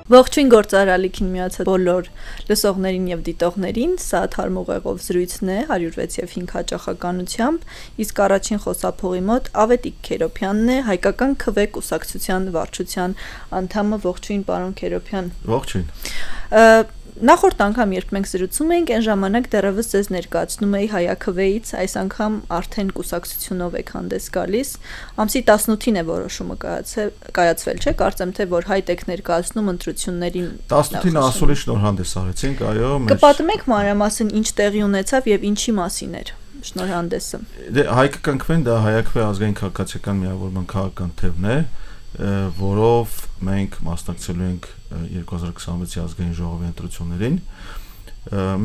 Ողջույն գործարալիքին միացած բոլոր լսողներին եւ դիտողներին, սա թարմուղեղով զրույցն է 106 եւ 5 հաճախականությամբ, իսկ առաջին խոսափողի մոտ Ավետիք Քերոբյանն է, հայկական ՔՎ կուսակցության վարչության անդամը։ Ողջույն պարոն Քերոբյան։ Ողջույն։ Նախորդ անգամ երբ մենք զրուցում էինք, այն ժամանակ դեռևս ձեզ ներկայացնում էի հայաքվեից, այս անգամ արդեն կուսակցությունով եք հանդես գալիս։ Ամսի 18-ին է որոշումը կայացվել, չէ՞, կարծեմ թե որ հայտ եք ներկայացնում ընտրություններին։ 18-ին ասուլի շնորհանդես արեցինք, այո, Կպատմեք մանրամասն ինչ տեղի ունեցավ եւ ինչի մասին էր շնորհանդեսը։ Դե հայկական քվեն դա հայաքվե ազգային քաղաքացիական միավորման քաղաքական թևն է, որով մենք մասնակցելու ենք 2026-ի ազգային ժողովի ընտրություններին։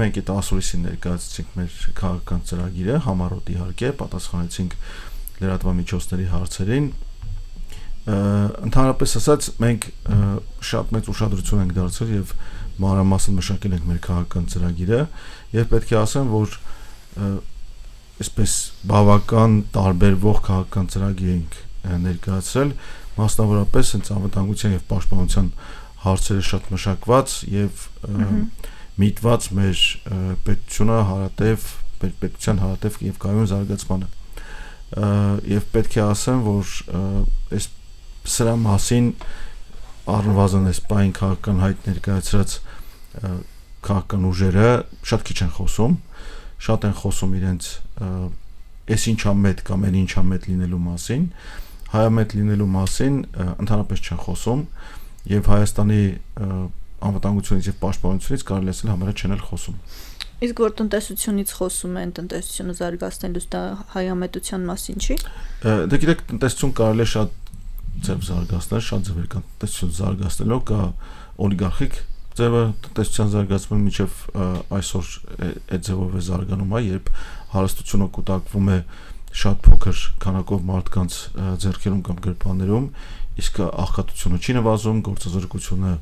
Մենք այդ ասուլիսին ներկայացրեցինք մեր քաղաքական ծրագիրը, համառոտ իհարկե, պատասխանեցինք լրատվամիջոցների հարցերին։ Ընդհանրապես ասած, մենք շատ մեծ ուշադրություն ենք դարձրել եւ մանրամասն մշակել ենք մեր քաղաքական ծրագիրը, եւ պետք է ասեմ, որ այսպես բավական տարբերվող քաղաքական ծրագիր ենք ներկայացրել, մասնավորապես հենց անվտանգության եւ պաշտպանության հարցերը շատ մշակված եւ միտված մեր պետության հարատև եւ կայուն զարգացմանը։ Եվ պետք է ասեմ, որ այս սրա մասին առնվազն այս պայն քաղաքական հայտ ներկայացրած քաղաքական ուժերը շատ քիչ են խոսում, շատ են խոսում իրենց այս ինչա մետ կամ այն ինչա մետ լինելու մասին, հայամետ լինելու մասին ընդհանրապես չեն խոսում եւ Հայաստանի անվտանգությունից եւ պաշտպանությունից կարելի է համարել չեն էլ խոսում։ Իսկ որ տնտեսությունից խոսում են, տնտեսությունը զարգացնելուց, դա հայամետության մասին չի։ Դե գիտեք, տնտեսություն կարելի է շատ ձև զարգացնել, շատ ձևեր կան տնտեսություն զարգացնելու, կա օլիգարխիկ ձևը տնտեսության զարգացման միջև այսօր այդ ձևով է զարգանում, երբ հարստությունը կուտակվում է շատ փոքր քանակով մարդկանց ձեռքերում կամ գրպաններում, իսկ աղքատությունը չի նվազում, գործազրկությունը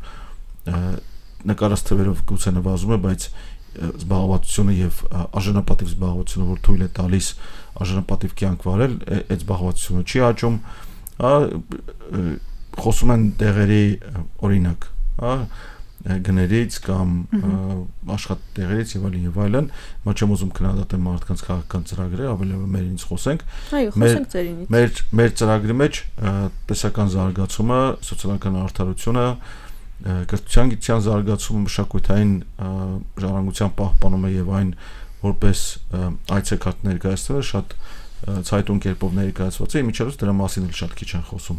նկարած թվերով գուցե նվազում է, բայց զբաղվածությունը եւ արժանապատիվ զբաղվածությունը, որ թույլ է տալիս արժանապատիվ կյանք վարել, այդ զբաղվածությունը չի աճում, խոսում են տեղերի օրինակ, գներից կամ աշխատատեղերից եւ այլն, մա չեմ ուզում քննադատեմ մարդկանց քաղաքական ծրագրերը, ավելի մերինից խոսենք։ Այո, խոսենք ձերինից։ Մեր ծրագրի մեջ տեսական զարգացումը, սոցիալական արդարությունը, կրթության գիտության զարգացումը, մշակութային ժառանգության պահպանումը եւ այն որպես այցեքարտ ներկայացնելը շատ ցայտուն կերպով ներկայացված է, միջավայրում դրա մասին էլ շատ քիչ են խոսում։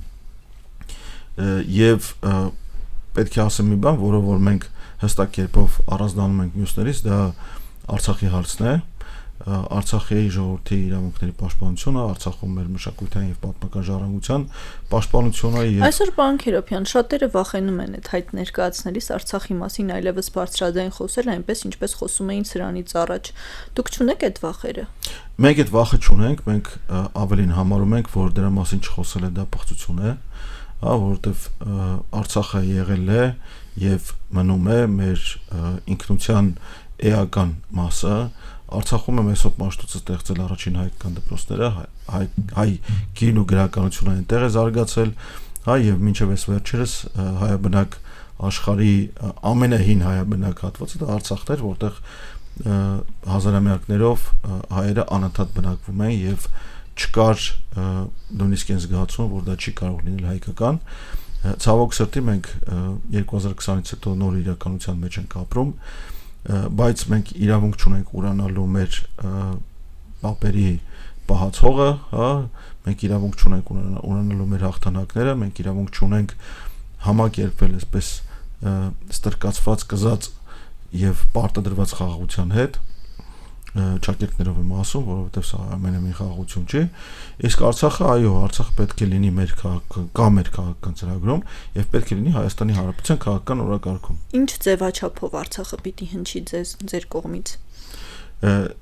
Եվ պետք է ասեմ մի բան, որը որ մենք հստակ կերպով առանձնանում ենք մյուսներից, դա Արցախի հարցն է, Արցախի ժողովրդի իրավունքների պաշտպանությունը, Արցախում մեր մշակութային եւ պատմական ժառանգության պաշտպանությունը եւ Այսօր պարոն Քերոբյան, շատերը վախենում են այդ հայտ ներկայացնելիս Արցախի մասին այլևս բարձրաձայն խոսել, այնպես ինչպես խոսում էին սրանից առաջ։ Դուք չունեք այդ վախերը։ Մենք այդ վախը չունենք, մենք ավելին համարում ենք, որ դրա մասին չխոսելը դա պղծություն է, որովհետև Արցախը եղել է եւ մնում է մեր ինքնության էական մասը։ Արցախում է Մեսոպ Մաշտոցը ստեղծել առաջին հայկական դպրոցները, հայ գին ու գրականությունը այնտեղ է զարգացել, եւ մինչեւ այս վերջերս հայաբնակ աշխարհի ամենահին հայաբնակ հատվածը դա Արցախն էր, որտեղ հազարամյակներով հայերը անընդհատ բնակվում են եւ չկար նույնիսկ այն զգացումը, որ դա չի կարող լինել հայկական։ Ցավոք սրտի մենք 2020-ից հետո նոր իրականության մեջ ենք ապրում, բայց մենք իրավունք չունենք ուրանալու մեր պապերի պահած հողը, մենք իրավունք չունենք ուրանալու մեր հաղթանակները, մենք իրավունք չունենք համակերպվել այսպես ստրկացված, կզած եւ պարտադրված խաղաղության հետ, ճակերտներով եմ ասում, որովհետեւ սա ամենամին խաղաղություն չի։ Իսկ Արցախը, այո, Արցախը պետք է լինի մեր քաղաքական ծրագրում եւ պետք է լինի Հայաստանի Հանրապետության քաղաքական օրակարգում։ Ինչ ձևաչափով Արցախը պիտի հնչի ձեր կողմից։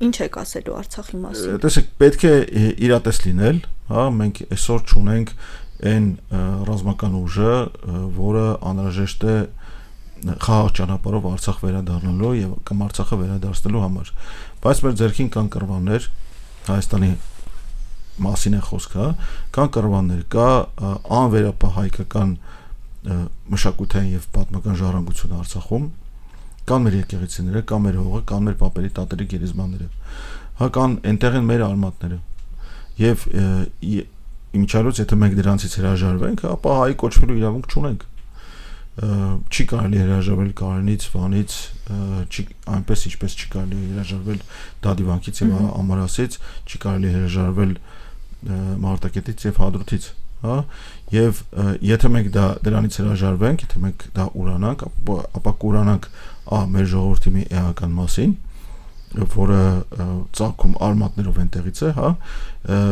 Ինչ եք ասելու Արցախի մասին։ Տեսեք, պետք է իրատես լինել, մենք այսօր չունենք այն ռազմական ուժը, որը անհրաժեշտ է խաղաղ ճանապարհով Արցախ վերադառնալու եւ կամ Արցախը վերադարձնելու համար։ Բայց մեր ձեռքին կան կռվաններ, Հայաստանի մասին է խոսքը, կան կռվաններ, կա անվերապահ հայկական մշակութային եւ պատմական ժառանգությունը Արցախում, կան մեր եկեղեցիները, կան մեր հողը, կան մեր պապերի, տատերի գերեզմանները, հա կան այնտեղ են մեր արմատները եւ իմիջիայլոց եթե մենք դրանցից հրաժարվենք, ապա հայ կոչվելու իրավունք չունենք։ Չի կարելի հրաժարվել Կարենից, Վանից, այնպես ինչպես չի կարելի հրաժարվել Դադիվանքից եւ Ամարասից, չի կարելի հրաժարվել Մարտակետից եւ Հադրութից, հա, եւ եթե մենք դրանից հրաժարվենք, եթե մենք դա ուրանանք, ապա կուրանանք մեր ժողովրդի մի էական մասին, որը ծագում արմատներով այնտեղից է, հա,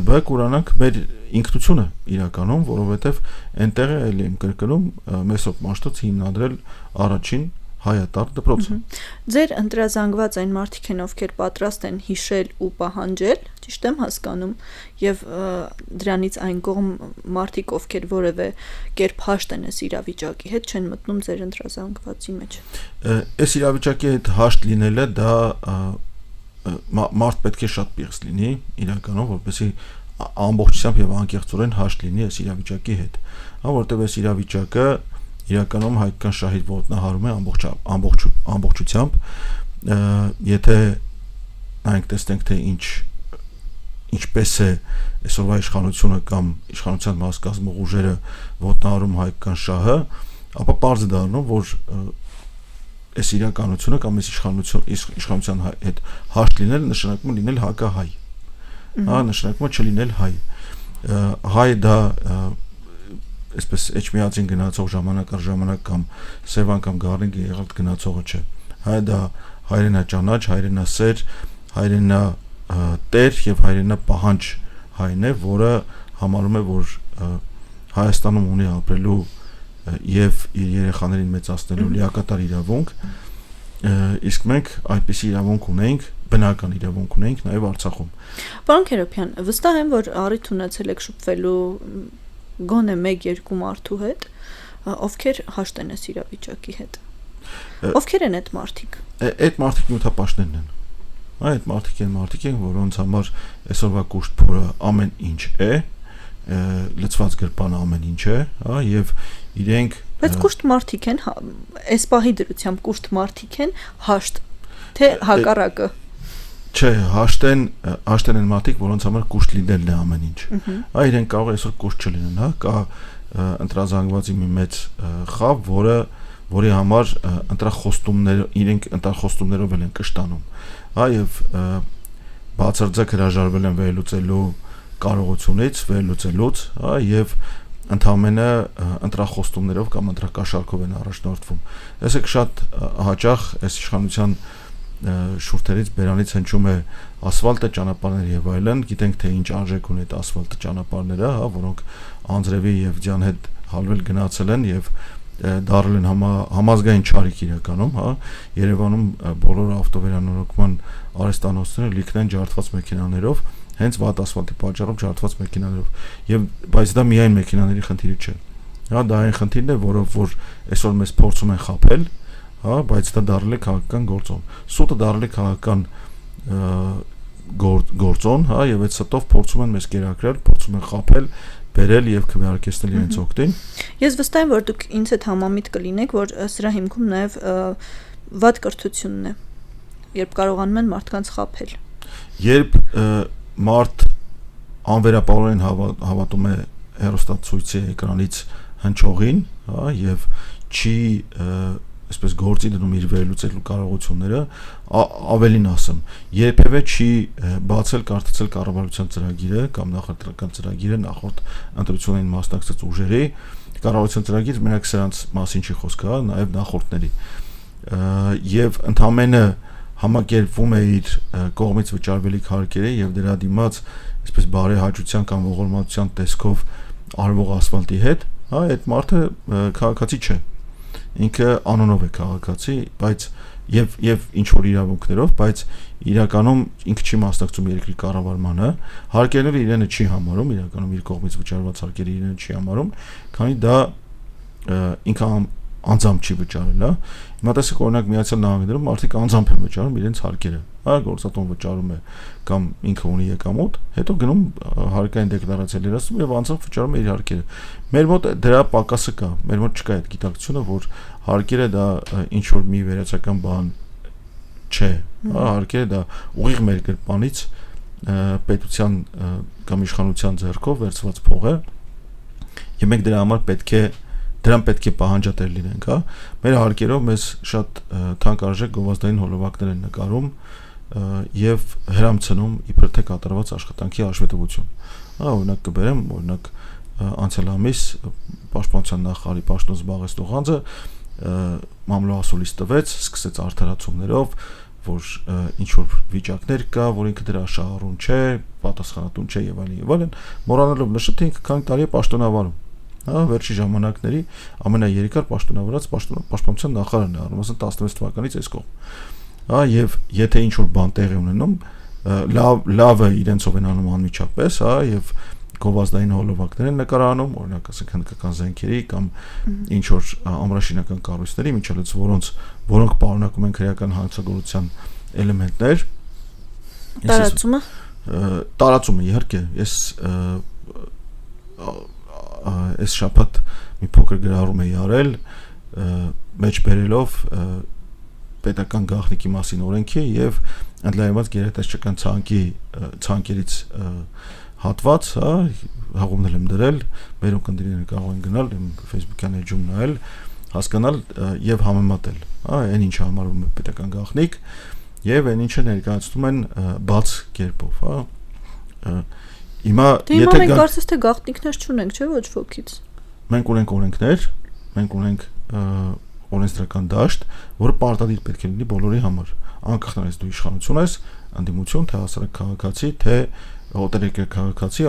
բայց կուրանանք մեր ինքնությունը իրականում, որովհետեւ այնտեղ է էլի իմ կրկնում Մեսոպ Մաշտոց հիմնադրել առաջին հայատար դպրոցը։ Ձեր ընտրազանգված այն մարդիկ են, ովքեր պատրաստ են հիշել ու պահանջել, ճիշտ եմ հասկանում, եւ դրանից այն կողմ մարդիկ, ովքեր որևէ կերպ հաշտ են այս իրավիճակի հետ, չեն մտնում ձեր ընտրազանգվածի մեջ։ Այս իրավիճակի հետ հաշտ լինելը դա մարդ պետք է շատ պիղծ լինի իրականում, որպեսզի ամբողջությամբ եւ անկեղծորեն հաշտ լինի այս իրավիճակի հետ, հա, որտեղ այս իրավիճակը իրականում հայկական շահի ոտնահարում է ամբողջությամբ, եթե նայենք տեսնենք թե ինչպես է այսօրվա իշխանությունը կամ իշխանության մաս կազմող ուժերը ոտնահարում հայկական շահը, ապա պարզ է դառնում, որ այս իրականությունը կամ այս իշխանության հետ հաշտ լինել նշանակում է լինել հակահայ, հա, նշանակում է չլինել հայ, հայ դա այսպես էջմիածին գնացող ժամանակ առ ժամանակ կամ Սևան կամ Գառնիկ եղած գնացողը չէ, հայ դա հայրենաճանաչ, հայրենասեր, հայրենատեր եւ հայրենապահանջ հայն է, որը համարում է, որ Հայաստանում ունի ապրելու եւ իր երեխաներին մեծացնելու լիակատար իրավունք, իսկ մենք այդպիսի իրավունք ունենք, բնական իրավունք ունենք նաեւ Արցախում։ Պարոն Քերոբյան, վստահ եմ, որ առիթ ունեցել եք շփվելու գոնե 1-2 մարդու հետ, ովքեր հաշտ են այս իրավիճակի հետ։ Ովքեր են այդ մարդիկ։ Այդ մարդիկ նյութապաշտներն են։ Այդ մարդիկ են, որոնց համար այսօրվա կուշտ փորը ամեն ինչ է, լծված գրպանը ամեն ինչ է, հա, եւ իրենք բայց կուշտ մարդիկ են, այս պահի դրությամբ կուշտ մարդիկ են հաշտ, թե հակառակը։ Չէ, հաշտեն են մարդիկ, որոնց համար կուշտ լինելն է ամեն ինչ։ Հա, իրենք կարող է այսօր կուշտ չլինեն, հա, կա ընտրազանգվածի մի մեծ խավ, որի համար իրենք ընտրախոստումներով են կշտանում, հա, եւ բացարձակ հրաժարվել են վերլուծելու կարողությունից, վերլուծելուց, հա, եւ ընդհանրապես ընտրախոստումներով կամ ընտրակաշառքով են առաջնորդվում։ Այսինքն շատ հաճախ այս իշխանության շուրթերից բերանից հնչում է ասֆալտը, ճանապարհներ եւ այլն, գիտենք թե ինչ արժեք ունի այդ ասֆալտը, ճանապարհները, հա, որոնք Անձրևի եւ Ձյան հետ հալվել գնացել են եւ դարել են համազգային չարիք իրականում, հա, Երևանում բոլոր ավտովերանորոգման արհեստանոցները լիքն են ջարդված մեքենաներով, հենց վատ ասֆալտի պատճառով ջարդված մեքենաներով, եւ բայց դա միայն մեքենաների խնդիրը չէ, հա, դա այն խնդիրն է, որով որ այսօր մեզ փորձում են խաբել, հա, բայց դա դառել է քաղաքական գործոն, սուտը դառել է քաղաքական գործոն, հա, եւ այդ ստով փորձում են մեզ կերակրել, փորձում են խաբել, բերել եւ քվեարկեցնել իրենց օգտին։ Ես վստահ եմ, որ դուք ինձ հետ համամիտ կլինեք, որ սրա հիմքում նաեւ վատ կրթությունն է, երբ կարողանում են մարդկանց խաբել։ Երբ մարդ անվերապահորեն հավատում է հեռուստացույցի էկրանից հնչողին, հա, եւ չի այսպես գործի դնում իր վերլուծելու կարողությունները, ավելին ասեմ, երբևէ չի բացել կարդացել կառավարության ծրագիրը կամ նախընտրական ծրագիրը նախորդ ընտրություններին մասնակցած ուժերի կառավարության ծրագիրը մենակ սրանց մասին չի խոսքը, հա, նաեւ նախորդների եւ ընդհանրապես համակերպվում է իր կողմից վճարվելիք հարկերը եւ դրա դիմաց այսպես բարեհաճության կամ ողորմածության տեսքով արվող ասֆալտի հետ, հա, այդ մարդը քաղաքացի չէ, ինքը անոնով է քաղաքացի, բայց եւ ինչ որ իրավունքներով, բայց իրականում ինքը չի մասնակցում երկրի կառավարմանը, հարկերները իրենը չի համարում, իրականում իր կողմից վճարված հարկերը իրենը չի համարում, քանի դա ինքը անձամբ չի վճարել, հա։ Հիմա տեսեք օրինակ Միացյալ Նահանգներում մարդիկ անձամբ են վճարում իրենց հարկերը, հա, գործատուն վճարում է կամ ինքը ունի եկամուտ, հետո գնում հարկային դեկլարացիա լրացնում եւ անձամբ վճարում է իր հարկերը։ Մեր մոտ դրա պակասը կա, մեր մոտ չկա այդ գիտակցությունը, որ հարկերը դա ինչ որ մի վերացական բան չէ, հա, հարկերը դա ուղիղ մեր գրպանից պետության կամ իշխանության ձեռքով վերցված փող է, եւ մենք դրա համար դրան պետք է պահանջատեր լինենք, հա։ Մեր հարկերով մեզ շատ թանկարժեք գովազդային հոլովակներ են նկարում եւ հրամցնում իբր թե կատարված աշխատանքի հաշվետվություն։ Հա, օրինակ կբերեմ, օրինակ անցյալ ամիս Պաշտպանության նախարարի պաշտոն զբաղեցնող անձը մամլոասուլիս տվեց, սկսեց արդարացումներով, որ ինչ որ վիճակներ կա, որ ինքը դրա շահառուն չէ, պատասխանատուն չէ եւ այլն, մոռանալով նշել, թե ինքը քանի տարի է պաշտոնավարում։ Հա, վերջի ժամանակների ամենաերկար պաշտոնավարած պաշտպանության նախարարն է, առնվազն 16 թվականից այս կողմ։ Հա, եւ եթե ինչ որ բան տեղի ունենում, լավը իրենցով են անում անմիջապես, հա, եւ գովազդային հոլովակներ են նկարանում, օրինակ ասենք հնդկական զենքերի կամ ինչ որ ամրաշինական կառույցների միջելուց, որոնք պարունակում են քրեական հանցագործության էլեմենտներ։ Տարածումը իհարկե, այս շաբաթ մի փոքր գրառում էի արել, մեջ բերելով պետական գաղտնիքի մասին օրենքի եւ ընդլայնված գերատեսչական ցանկերից հատված, հա, հաղումներ եմ դրել, մեր ունկնդիրները կարող են գնալ իմ Facebook-յան էջում նայել, հասկանալ եւ համեմատել, հա, այն ինչը համարվում է պետական գաղտնիք եւ այն ինչը ներկայացնում են բաց կերպով, հա։ Հիմա եթե մենք կարծես թե գաղտնիքներ չունենք, չէ՞ ոչ ոքից։ Մենք ունենք օրենքներ, մենք ունենք օրենսդրական դաշտ, որը պարտադիր պետք է լինի բոլորի համար, անկախ նրանից դու իշխանություն ես, ընդդիմություն, թե հասարակ քաղաքացի, թե օտարերկրյա քաղաքացի,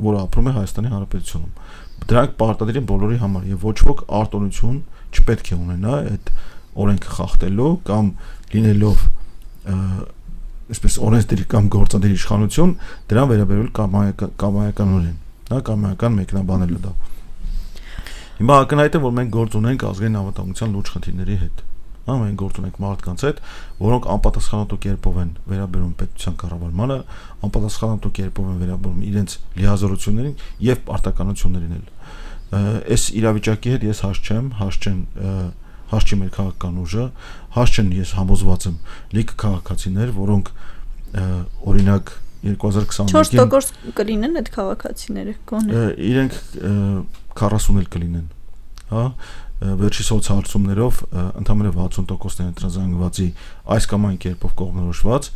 որը ապրում է Հայաստանի Հանրապետությունում։ Դրանք պարտադիր են բոլորի համար եւ ոչ ոք արտոնություն չպետք է ունենա այդ օրենքը խախտելու կամ լինելով այսպես օրենսդիր կամ գործադիր իշխանություն դրան վերաբերել կամայականորեն, հա, կամայական մեկնաբանելը դա։ Հիմա ակնհայտ է, որ մենք գործ ունենք ազգային անվտանգության լուրջ խնդիրների հետ, հա, մենք գործ ունենք մարդկանց հետ, որոնք անպատասխանատու կերպով են վերաբերում պետության կառավարմանը, անպատասխանատու կերպով են վերաբերում իրենց լիազորություններին եւ պարտականություններին էլ։ Այս իրավիճակի հետ ես հաշ չի մեր քաղաքական ուժը, հաշ չեն, ես համոզված եմ, լիքը քաղաքացիներ, որոնք օրինակ 2021-ին 4% կլինեն այդ քաղաքացիները, գոնե։ Իրենք 40 էլ կլինեն, հա, վերջի սոցհարցումներով ընդամենը 60%-ն են տրամադրվածի այս կամ այն կերպով կողմնորոշված,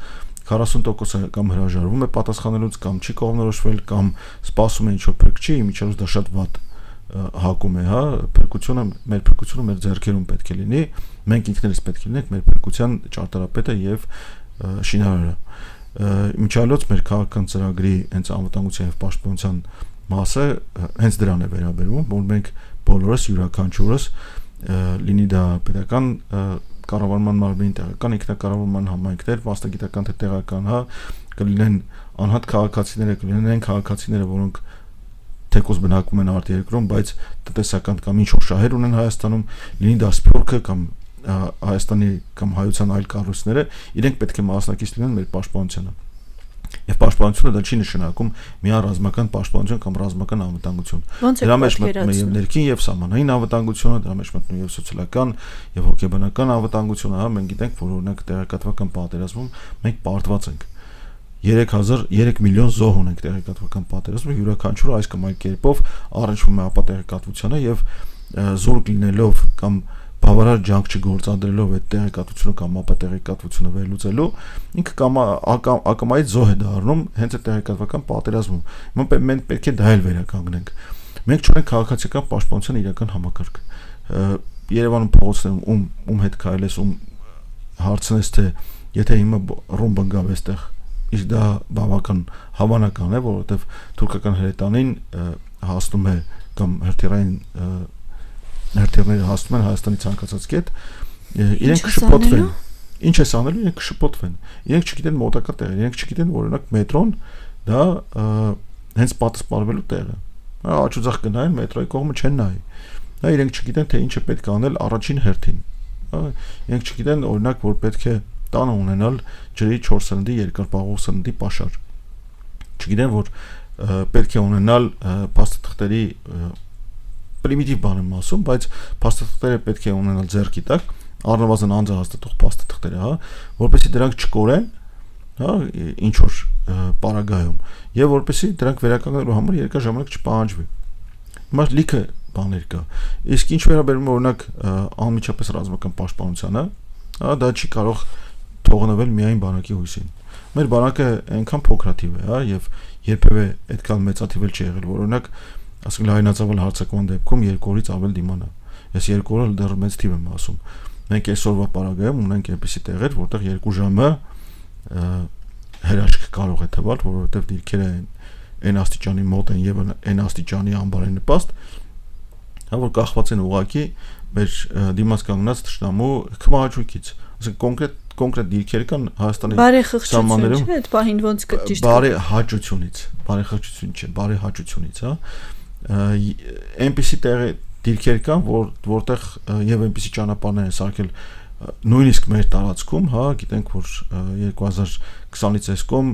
40%-ը կամ հրաժարվում է պատասխանելուց, կամ չի կողմնորոշվել, կամ սպասում է ինչ-որ փրկչի, միջելուց դա շատ վատ հակում է, հա, մեր փրկությունը մեր ձեռքերում պետք է լինի, մենք ինքներս պետք է լինենք մեր փրկության ճարտարապետը եւ շինարարը։ Միջալոց մեր քաղաքական ծրագրի հենց անվտանգության եւ պաշտպանության մասը հենց դրան է վերաբերվում, որ մենք բոլորս յուրաքանչյուրս լինի դա պետական կառավարման մարմին, տեղական ինքնակառավարման համայնքներ, մասնագիտական թե տեղական, հա, կլինեն անհատ քաղաքացիները, կլինեն այն քաղաքացիները, որոնք թեկոս բնակվում են արտերկրում, բայց տնտեսական կամ ինչ որ շահեր ունեն Հայաստանում, լինի դա սփյուռքը կամ Հայաստանի կամ հայության այլ կառույցները, իրենք պետք է մասնակից լինեն մեր պաշտպանությանը։ Եվ պաշտպանությունը դա չի նշանակում միայն ռազմական պաշտպանություն կամ ռազմական անվտանգություն։ Դրա մեջ մտնում է եւ ներքին եւ սահմանային անվտանգությունը, դրա մեջ մտնում եւ սոցիալական եւ հոգեբանական անվտանգությունը, հա, մենք գիտենք, որ օրինակ տեղեկատվական պատերազմում մենք պարտված ենք 3 միլիոն զոհ ունենք տեղեկատվական պատերազմում, յուրաքանչյուրը այս կամ այլ կերպով առնչվում է ապա տեղեկատվությանը եւ զորք լինելով կամ բավարար ջանք չգործադրելով այդ տեղեկատվությունը կամ ապա տեղեկատվությունը վերլուծելու, ինքը ակամայից զոհ է դառնում հենց այդ տեղեկատվական պատերազմում։ Մենք պետք է դա էլ վերականգնենք։ Մենք չունենք քաղաքացիական պաշտպանության իրական համակարգ։ Երևանում փողոցներում ում հետ քայլես, հարցնես թե եթե հիմա ռումբը գավ այստեղ, իսկ դա բավական հավանական է, որովհետև թուրքական հրետանին հասնում է կամ հրթիռները հասնում են Հայաստանի ցանկացած կետ, իրենք կշփոթվեն։ Ինչ է անելու, իրենք կշփոթվեն։ Իրենք չգիտեն մոտակա տեղը, իրենք չգիտեն, որ օրինակ մետրոն դա հենց պատասխանելու տեղը։ Աչուձախ կնային մետրոյի կողմը չեն նայի։ Դա իրենք չգիտեն թե ինչ է պետք անել առաջին հերթին։ Իրենք չգիտեն օրինակ որ պետք է տանը ունենալ ջրի 4 սննդի երկրպագող սննդի պաշար։ Չգիտեն որ պետք է ունենալ փաստաթղթերի պրիմիտիվ բան եմ ասում, բայց փաստաթղթերը պետք է ունենալ ձեռքի տակ, առնվազն անձահաստատող փաստաթղթերը, հա, որպեսզի դրանք չկորեն, հա, ինչ որ պարագայում, եւ որպեսզի դրանք վերականգնելու համար երկար ժամանակ չպահանջվի։ Հիմա լիքը բաներ կա։ Իսկ ինչ վերաբերում օրինակ անմիջապես ռազմական պաշտպանությանը, հա, դա չի կարող թողնվել միայն բանակի հույսին։ Մեր բանակը այնքան փոքրաթիվ է, հա, եւ երբևէ այդքան մեծաթիվ էլ չի եղել, որ օրինակ, ասենք լայնածավալ հարձակման դեպքում 2 օրից ավել դիմանա։ Ես 2 օրը դեռ մեծ թիվ եմ ասում։ Մենք այսօրվա պարագայում ունենք այնպիսի տեղեր, որտեղ 2 ժամը հրաշք կարող է թվալ, որովհետեւ դիրքերը այն աստիճանի մոտ են եւ այն աստիճանի անբարենպաստ, հա, որ կախված են ուղակի մեր դիմաց կանգնած թշնամու քմահաճույքից։ Ասենք կոնկրետ դիրքեր կան Հայաստանի սահմաններում, չէ՞, այդ բանին ոնց կճիշտ բարեհաճությունից, հա, այնպիսի դիրքեր կան, որտեղ եւ այնպիսի ճանապարհներ են սարքել նույնիսկ մեր տարածքում, հա, գիտենք որ 2020-ից այսկոմ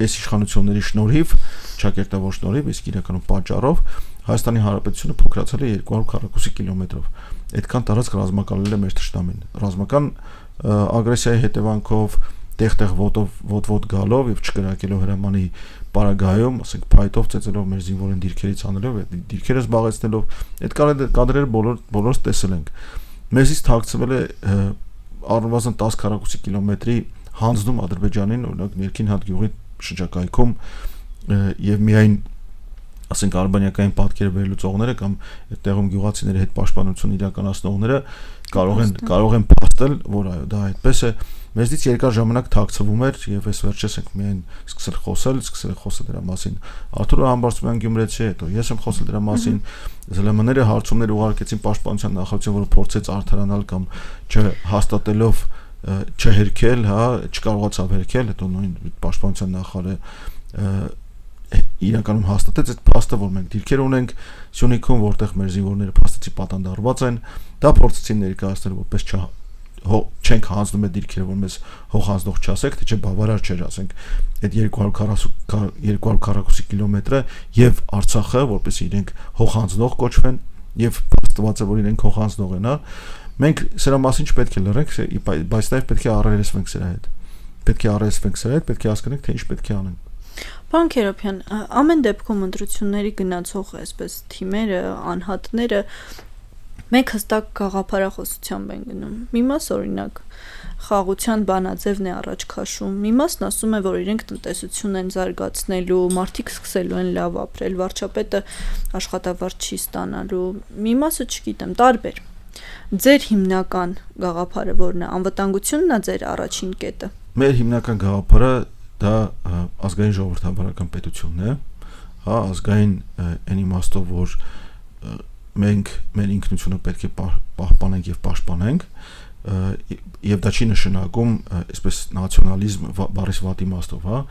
այս իշխանությունների շնորհիվ, ճակերտավոր շնորհիվ, իսկ իրականում պատճառով Հայաստանի Հանրապետությունը փոքրացել է 200 քառակուսի կիլոմետրով։ Այդքան տարածք ռազմակալել է մեր թշնամին։ Ռազմական ագրեսիայի հետևանքով տեղ-տեղ ոտ գալով եւ չկրակելով հրամանի պարագայում, ասենք փայտով ծեծելով մեր զինվորին դիրքերից անելով, դիրքերը զբաղեցնելով, այդ կադրերը բոլորս տեսել ենք։ Մեզից թաքցվել է առնվազն 10 քառակուսի կիլոմետրի հանձնում Ադրբեջանին, օրինակ Ներքին Հատգյուղի շրջակայքում եւ միայն ասենք արբանյակային պատկերը վերլուծողները կամ այդտեղում գյուղացիների հետ պաշտպանություն իրականացնողները կարող են փաստել, որ այո, դա այդպես է։ Մեզից երկար ժամանակ թաքցվում էր եւ այս վերջերս ենք միայն սկսել խոսել դրա մասին։ Արթուր Համբարձումյան գյումրեցի, հետո ես եմ խոսել դրա մասին։ ԶԼՄ-ները հարցումներ ուղարկեցին պաշտպանության նախարարության, որը փորձեց արդարանալ կամ չհաստատելով չհերքել, հա, չկարողացավ հերքել, հետո նույն պաշտպանության նախարարը իրականում հաստատեց այդ փաստը, որ մենք դիրքեր ունենք Սյունիքում, որտեղ մեր զինվորները փաստացի պատանդարված են, դա փորձեցին ներկայացնել որպես չենք հանձնում այդ դիրքերը, որ մեզ հող հանձնող չասեք, թե չէ բավարար չէր, ասենք, այդ 240 կիլոմետրը եւ Արցախը, որպես իրենք հող հանձնող կոչվեն եւ փաստված է, որ իրենք հող հանձնող են, հա։ Մենք սրա մասին չպետք է լռենք, բայց նաեւ պետք է առերեսվենք սրա հետ։ Պետք է հասկանանք, թե ինչ պետք է անենք։ Պարոն Քերոբյան, ամեն դեպքում ընտրությունների գնացող այսպես թիմերը, անհատները մենք հստակ գաղափարախոսությամբ են գնում։ Մի մաս օրինակ խաղաղության բանաձևն է առաջ քաշում, մի մասն ասում է, որ իրենք տնտեսություն են զարգացնելու, մարդիկ սկսելու են լավ ապրել, վարչապետը աշխատավարձ չի ստանալու, մի մասը չգիտեմ, տարբեր։ Ձեր հիմնական գաղափարը որն է, անվտանգությունն է ձեր առաջին կետը։ Մեր հիմնական գաղափարը դա ազգային ժողովրդավարական պետությունն է, հա, ազգային այն իմաստով, որ մենք մեր ինքնությունը պետք է պահպանենք եւ պաշտպանենք, եւ դա չի նշանակում այսպես նացիոնալիզմ բառի վատ իմաստով, հա,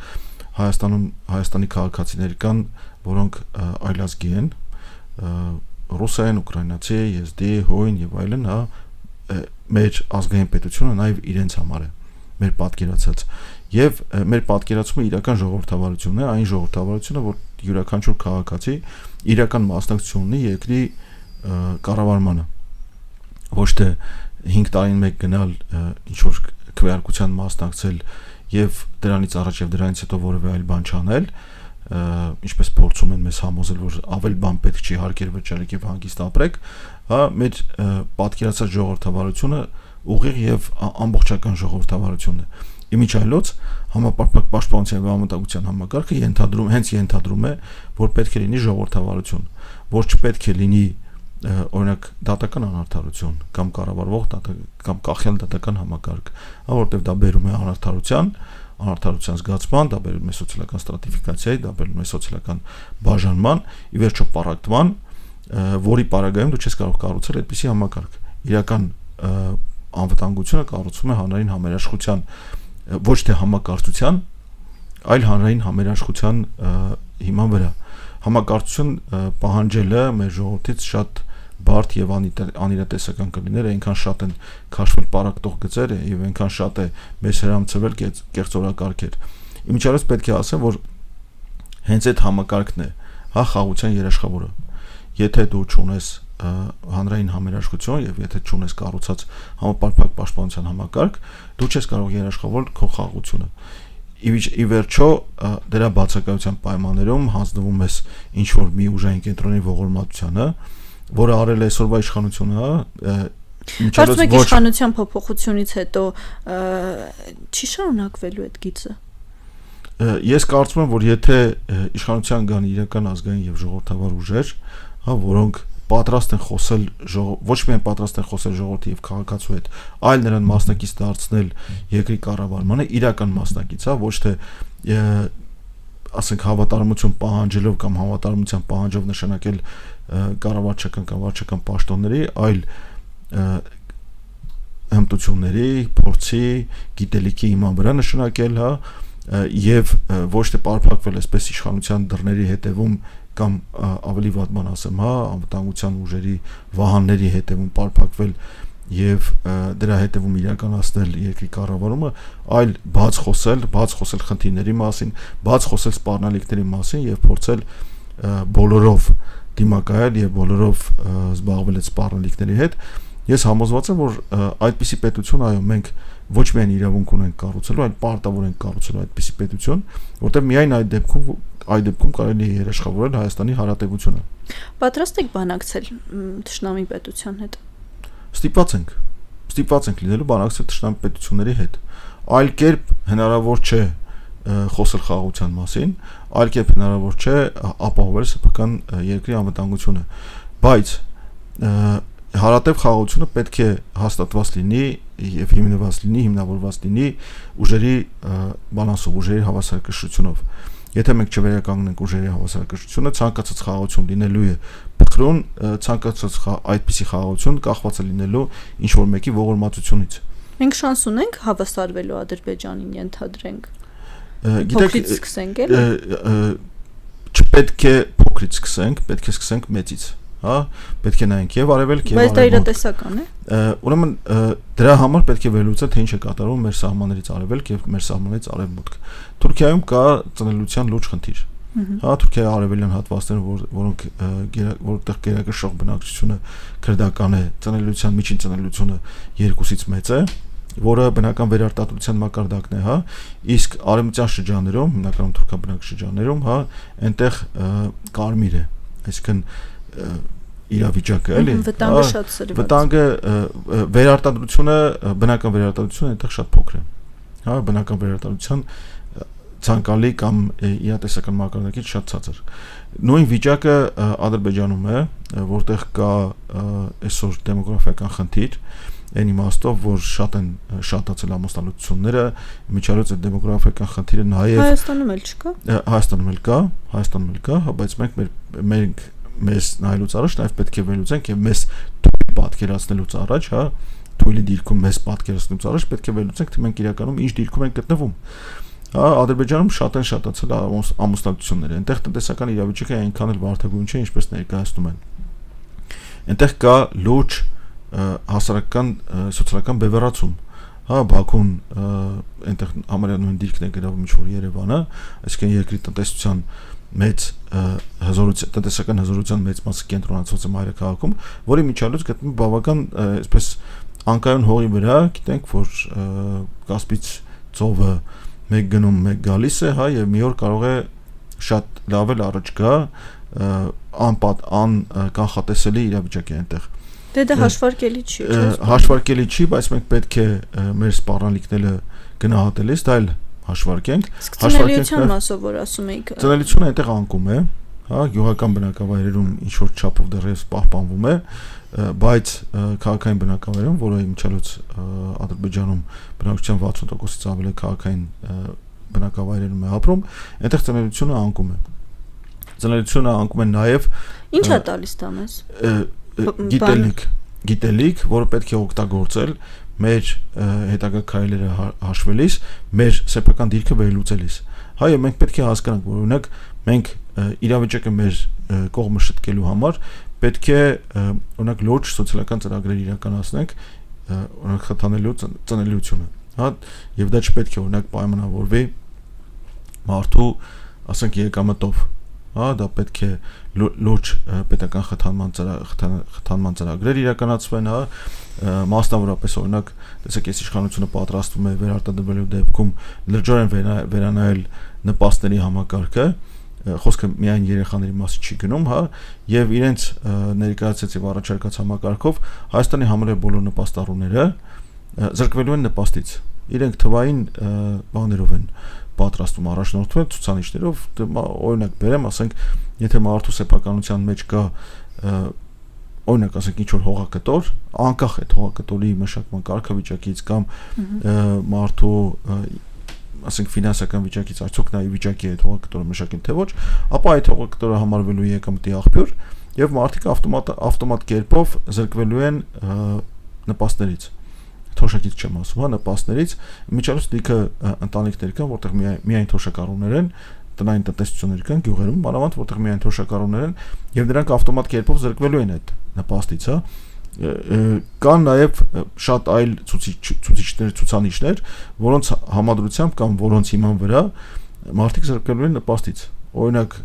Հայաստանի քաղաքացիներ կան, որոնք այլազգի են, ռուս են, ուկրաինացի, եզդի, հույն եւ այլն, հա, մեր ազգային պետությունը նաեւ իրենց համար է, մեր պատկերացած եւ մեր պատկերացումը իրական ժողովրդավարությունն է, այն ժողովրդավարությունը, որ յուրաքանչյուր քաղաքացի իրական մասնակցություն ունի երկրի կառավարմանը, ոչ թե 5 տարին մեկ գնալ ինչ որ քվեարկության մասնակցել եւ դրանից առաջ եւ դրանից հետո որևէ այլ բան չանել, ինչպես փորձում են մեզ համոզել, որ ավել բան պետք չի հարկեր վճարեք եւ հանգիստ ապրեք, հա, մեր պատկերացած ժողովրդավարությունը ուղիղ եւ ամբողջական ժողովրդավարությունն է։ Իմիջայլոց համապարփակ պաշտպանության եւ անվտանգության համակարգը ենթադրում է, որ պետք է լինի ժողովրդավարություն, որ չպետք է լինի օրինակ դատական անարդարություն կամ կառավարվող կամ կախյալ դատական համակարգ, որովհետեւ դա բերում է անարդարության զգացման, դա բերում է սոցիալական ստրատիֆիկացիայի, դա բերում է սոցիալական բաժանման, ի վերջո պառակտման, որի պարագայում դու չես կարող կառուցել այդպիսի համակարգ։ Իրական անվտանգությունը կառուցվում է հանրային համերաշխության, ոչ թե համակարծության, այլ հանրային համերաշխության հիման վրա։ Համակարծություն պահանջելը մեր ժողովրդից շատ բարդ եւ անիրատեսական կլիներ, այնքան շատ են քաշվել պարակտող գծերը եւ այնքան շատ է մեզ հրամցվել կեղծորակարգեր։ Իմիջիալից պետք է ասեմ, որ հենց այդ համակարգն է, հա, խաղաղության երաշխավորը։ Եթե դու չունես հանրային համերաշխություն եւ եթե չունես կառուցած համապարփակ պաշտպանության համակարգ, դու չես կարող երաշխավորել քո խաղաղությունը։ Ի վերջո դրա բացակայության պայմաններում հանձնվում ես ինչ որ մի ուժային կենտրոնի ողորմատությանը, որը արել է այսօրվա իշխանությունը, Կարծում եք իշխանության փոփոխությունից հետո չի շարունակվելու այդ գիծը։ Ես կարծում եմ, որ եթե իշխանության կան իրական ազգային եւ ժողովրդավար ուժեր, հա, որոնք պատրաստ են խոսել ոչ միայն պատրաստ են խոսել ժողովրդի եւ քաղաքացու հետ, այլ նրան մասնակից դարձնել երկրի կառավարմանը, իրական մասնակից, հա, ոչ թե ասենք հավատարմություն պահանջելով կամ հավատարմության պահանջով նշանակել կառավարչական կամ վարչական պաշտոնների, այլ հմտությունների, փորձի, գիտելիքի հիման վրա նշանակել, հա, եւ ոչ թե պարփակվել այսպես իշխանության դռների հետևում կամ ավելի վատ բան ասեմ, հա, անվտանգության ուժերի վահանների հետևում պարփակվել եւ դրա հետևում իրականացնել երկրի կառավարումը, այլ բաց խոսել խնդիրների մասին, բաց խոսել սպառնալիքների մասին եւ փորձել բոլորով դիմակայել եւ բոլորով զբաղվել այդ սպառնալիքների հետ։ Ես համոզված եմ, որ այդպիսի պետություն, այո, մենք ոչ միայն իրավունք ունենք կառուցելու, այլ պարտավոր ենք կառուցելու այդպիսի պետություն, որտեղ միայն այդ դեպքում կարելի է երաշխավորել Հայաստանի Հանրապետությունը։ Պատրաստ եք բանակցել թշնամի պետության հետ։ Ստիպված ենք լինելու բանակցել թշնամի պետությունների հետ։ Այլ կերպ հնարավոր չէ խոսել խաղաղության մասին, այլ կերպ հնարավոր չէ ապահովել սեփական երկրի անվտանգությունը, բայց հարատև խաղաղությունը պետք է հաստատված լինի եւ հիմնավորված լինի ուժերի բալանսով, ուժերի հավասարակշռությունով։ Եթե մենք չվերականգնենք ուժերի հավասարակշռությունը, ցանկացած խաղաղություն լինելու է փխրուն, ցանկացած այդպիսի խաղաղություն կախված է լինելու ինչ որ մեկի ողորմածությունից։ Մենք շանս ունենք հավասարվելու Ադրբեջանին, ենթադրենք։ Գիտեք, սկսենք էլ։ Չպետք է փոքրից սկսենք, պետք է սկսենք մեծից, հա, պետք է նայենք եւ արևելք եւ բայց դա իրատեսական է։ Ուրեմն դրա համար պետք է վերլուծել, թե ինչ է կատարվում մեր սահմաններից արևելք եւ մեր սահմաններից արևմուտք։ Թուրքիայում կա ծնելիության լուրջ խնդիր։ Հա, Թուրքիայի արևելյան հատվածները, որտեղ գերակշռող բնակչությունը քրդական է, ծնելիության միջին ծնելիությունը 2-ից մեծ է, որը բնական վերարտադրության մակարդակն է, հա, իսկ արևմտյան շրջաններում, հիմնականում թուրքաբնակ շրջաններում, հա, այնտեղ կարմիր է, այսինքն իրավիճակը, էլի, վտանգը շատ սրված։ Վտանգը վերարտադրությունը, բնական վերարտադրությունը այնտեղ շատ փոքր է։ Հա, բնական վերարտադրության ցանկալի կամ իրատեսական մակարդակից շատ ցածր։ Նույն վիճակը Ադրբեջանում է, որտեղ կա այսօր դեմոգրաֆիական խնդիր, այն իմաստով, որ շատ են շատացել ամուսնալուծությունները, միջազգային այդ դեմոգրաֆիական խնդիրը նաև Հայաստանում էլ չկա։ Հայաստանում էլ կա, բայց մենք մեզ նայելուց առաջ նաև պետք է վերլուծենք եւ մեզ թույլ պատկերացնելուց առաջ, հա, թույլի դիրքում մեզ պատկերացնելուց առաջ պետք է վերլուծենք, թե մենք իրականում ինչ դիրքում ենք գտնվում։ Հա, Ադրբեջանում շատ են շատացել ամուսնալուծությունները, այնտեղ տնտեսական իրավիճակը այնքան էլ վարդագույն չէ, ինչպես ներկայացնում են։ Այնտեղ կա լուրջ հասարակական սոցիալական բևեռացում, հա, Բաքուն այնտեղ համարյա նույն դիրքն է գրավում ինչ որ Երևանը, այսինքն երկրի տնտեսության մեծ տնտեսական հզորության մեծ մասը կենտրոնացած է մայրաքաղաքում, որի միջալուց գտնվում բավական այսպես անկայուն հողի վրա, գիտենք, որ Կասպից ծովը մեկ գնում, մեկ գալիս է, հա, եւ մի օր կարող է շատ լավ էլ առաջ գա, կանխատեսելի իրավիճակ է այնտեղ։ Դե դա հաշվարկելի չի, չէ՞։ Հաշվարկելի չի, բայց մենք պետք է մեր սպառնալիքները գնահատելիս դա էլ հաշվարկենք։ Ծնելիության մասով որ ասում էիք։ Ծնելիությունը այնտեղ անկում է, հա, գյուղական բնակավայրերում ինչ որ չափով դեռևս պահպանվում է, բայց քաղաքային բնակավայրերում, որը իմիջիալոց Ադրբեջանում բնակչության 60%-ից ավելի քաղաքային բնակավայրերում է ապրում, այնտեղ ծնելիությունը անկում է։ Ծնելիությունը անկում է նաև Ինչ է տալիս դա մեզ։ Գիտելիք, որը պետք է օգտագործել մեր հետագա քայլերը հաշվելիս, մեր սեփական դիրքը վերլուծելիս։ Հայ, մենք պետք է հասկանանք, որ օրինակ մենք իրավիճակը մեր կողմը շտկելու համար պետք է օրինակ լուրջ սոցիալական ծրագրեր իրականացնենք օրինակ խթանելու ծնելիությունը, հա, եւ դա չպետք է օրինակ պայմանավորվի մարդու, ասենք, եկամտով, հա, դա պետք է լուրջ պետական խթանման ծրագրեր իրականացվեն, հա, մասնավորապես օրինակ, տեսեք, այս իշխանությունը պատրաստվում է վերարտադրվելու դեպքում լրջորեն վերանայել նպաստների համակարգը, խոսքը միայն երեխաների մասին չի գնում, հա, եւ իրենց ներկայացած եւ առաջարկած համակարգով Հայաստանի համարյա բոլոր նպաստառուները զրկվելու են նպաստից։ Իրենք թվային բաներով են պատրաստվում առաջնորդվել ցուցանիշներով, օրինակ բերեմ, ասենք, եթե մարդու սեփականության մեջ կա օրինակ ասենք ինչ որ հողակտոր, անկախ այդ հողակտորի մշակման կարգավիճակից կամ մարդու ասենք ֆինանսական վիճակից արդյոք նա վիճակի է հողակտորը մշակին թե ոչ, ապա այդ հողակտորը համարվելու է եկամտի աղբյուր եւ մարդիկ ավտոմատ կերպով զրկվելու են նպաստներից, թոշակից չեմ ասում, հա, նպաստներից, միջալուց լիքը ընտանիքներ կան, որտեղ միայն թոշակառուներ են, տնային տնտեսություններ կան գյուղերում, մանավանդ որտեղ միայն թոշակառուներ են եւ նրանք ավտոմատ կերպով զրկվելու են այդ նպաստից, հա։ Կան նաև շատ այլ ցուցանիշներ, որոնց համադրությամբ կամ որոնց հիման վրա մարդիկ զրկվելու են նպաստից։ Օրինակ,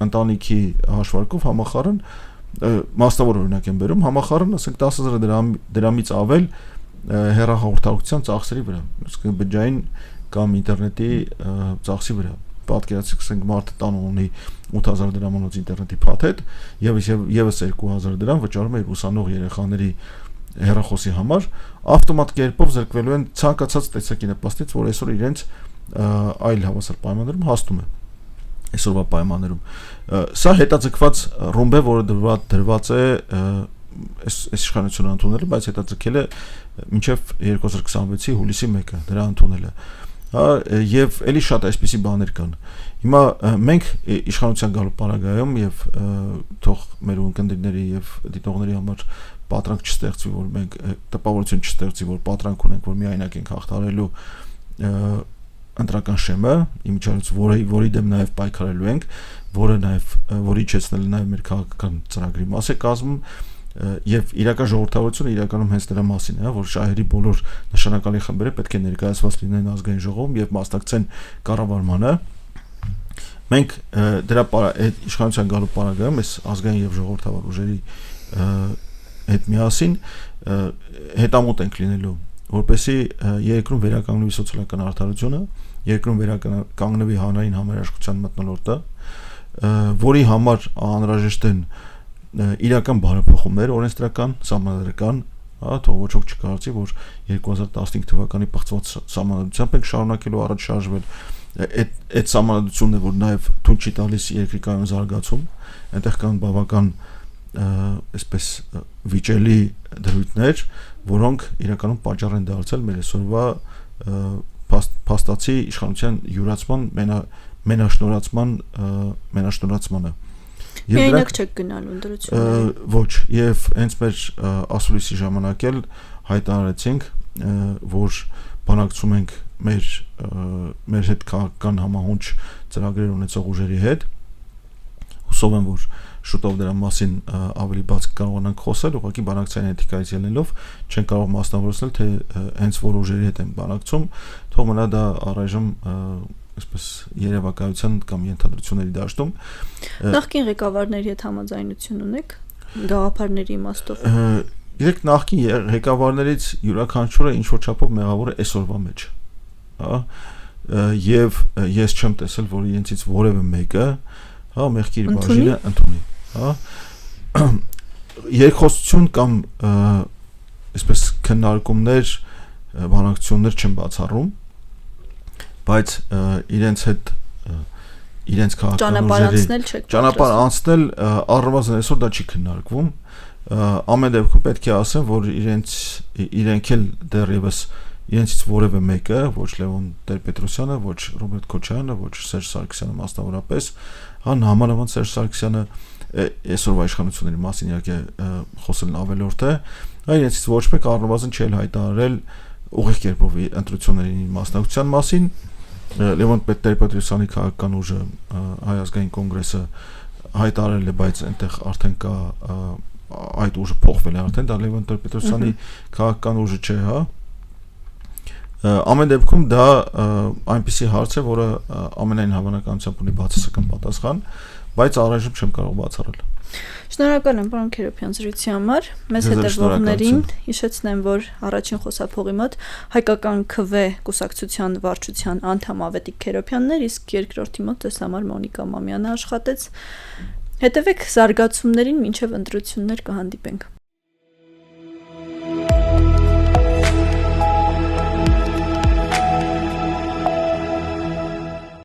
ընտանիքի հաշվարկով համախառն, մասնավոր օրինակ եմ բերում, համախառն, ասենք 10,000 դրամից ավել հեռահաղորդակցության ծախսերի վրա, այսինքն բջջային կամ ինտերնետի ծախսի վրա։ Պատկերացրեք, ասենք, մարդը տանը ունի 8,000 դրամանոց ինտերնետի փաթեթ, եւս 2,000 դրամ վճարում է իր ուսանող երեխաների հեռախոսի համար, ավտոմատ կերպով զրկվելու են ցանկացած տեսակի նպաստից, որ այսօր իրենց այլ հավասար պայմաններում հասնում է։ Այսօրվա պայմաններում սա հետաձգված ռումբ է, որը դրված է այս իշխանությունը ընդունելը, բայց հետաձգել է մինչև 2026-ի հուլիսի 1-ը դրա ընդունելը։ Եվ էլի շատ այսպիսի բաներ կան։ Հիմա մենք իշխանության գալու պարագայում եւ թող մեր ունկնդիրների եւ դիտողների համար պատրանք չստեղծվի, որ մենք տպավորություն չստեղծի, որ պատրանք ունենք, որ միայնակ ենք հաղթարելու ընտրական շեմը, իմիջիայլոց որի դեմ նաեւ պայքարելու ենք, որի իջեցնելը նաեւ մեր քաղաքական ծրագրի մաս է կազմում, եւ իրական ժողովրդավարությունը իրականում հենց դրա մասին է, որ շահերի բոլոր նշանակալի խմբերը պետք է ներկայացված լինեն ազգային ժողովում եւ մասնակցեն կառավարմանը։ Մենք դրա իշխանության գալու պարագայում այս ազգային եւ ժողովրդավար ուժերի հետ միասին հետամուտ ենք լինելու, որպեսզի երկրում վերականգնվի սոցիալական արդարությունը, երկրում վերականգնվի հանրային համերաշխության մթնոլորտը, որի համար անհրաժեշտ են իրական բարեփոխումներ, օրենսդրական, սահմանադրական, հա, թող ոչ ոք չկարծի, որ 2015 թվականի պղծված սահմանադրությամբ ենք շարունակելու առաջ շարժվել, այդ սահմանադրությունն է, որ նաև թույլ չի տալիս երկրի կայուն զարգացում, այնտեղ կան բավական այսպես վիճելի դրույթներ, որոնք իրականում պատճառ են դարձել մեր այսօրվա փաստացի իշխանության յուրացման մենաշնորհացմանը։ Միայնակ չեք գնալու ընտրություններին։ Ոչ, եւ հենց մեր ասուլիսի ժամանակ էլ հայտարարեցինք, որ բանակցում ենք մեր հետ քաղաքական համահունչ ծրագրեր ունեցող ուժերի հետ։ Հուսով եմ, որ շուտով դրա մասին ավելի բաց կարողանանք խոսել, ուղղակի բանակցային էթիկայից ելնելով չեն կարող մասնավորեցնել, թե հենց որ ուժերի հետ են բանակցում, թող մնա դա առայժմ այսպես երևակայության կամ ենթադրությունների դաշտում։ Նախկին ղեկավարների հետ համաձայնություն ունեք գաղափարների իմաստով։ Իրեք նախկին ղեկավարներից յուրաքանչյուրը ինչ որ չափով մեղավոր է այսօրվա մեջ, հա, եւ ես չեմ տեսել, որ իրենցից որևէ մեկը, հա, մեղքի իր բաժինը ընդունի, հա։ Երկխոսություն կամ այսպես քննարկումներ, բանակցություններ չեն բացառում, բայց իրենց հետ իրենց քաղաքական ուժերի ճանապարհ անցնել առնվազն այսօր դա չի քննարկվում։ Ամեն դեպքում պետք է ասեմ, որ իրենք էլ դեռևս իրենցից որևէ մեկը, ոչ Լևոն Տեր-Պետրոսյանը, ոչ Ռոբերտ Քոչարյանը, ոչ Սերժ Սարգսյանը մասնավորապես, հա, համանավանդ Սերժ Սարգսյանը այսօրվա իշխանությունների մասին իհարկե խոսելն ավելորդ է, իրենցից ոչ մեկ առնվազն չի հայտարարել ուղիղ կերպով ընտրությունների մասնակցության մասին։ Լևոն Տեր-Պետրոսյանի քաղաքական ուժը Հայ ազգային կոնգրեսը հայտարարել է, բայց այնտեղ արդեն կա այդ ուժը փոխվել է արդեն, դա Լևոն Տեր-Պետրոսյանի քաղաքական ուժը չէ, հա։ Ամեն դեպքում դա այնպիսի հարց է, որը ամենայն հավանականությամբ ունի բացասական պատասխան, բայց առայժմ չեմ կարող բացառել։ Շնորհակալ եմ, պարոն Քերոբյան, զրույցի համար։ Մեզ հետևողներին հիշեցնեմ, որ առաջին խոսափողի մոտ հայկական ՔՎ կուսակցության վարչության անդամ Ավետիք Քերոբյանն էր, իսկ երկրորդի մոտ դες համար Մոնիկա Մամյանը աշխատեց։ Հետևեք զարգացումներին, մինչև ընտրություններ կհանդիպենք։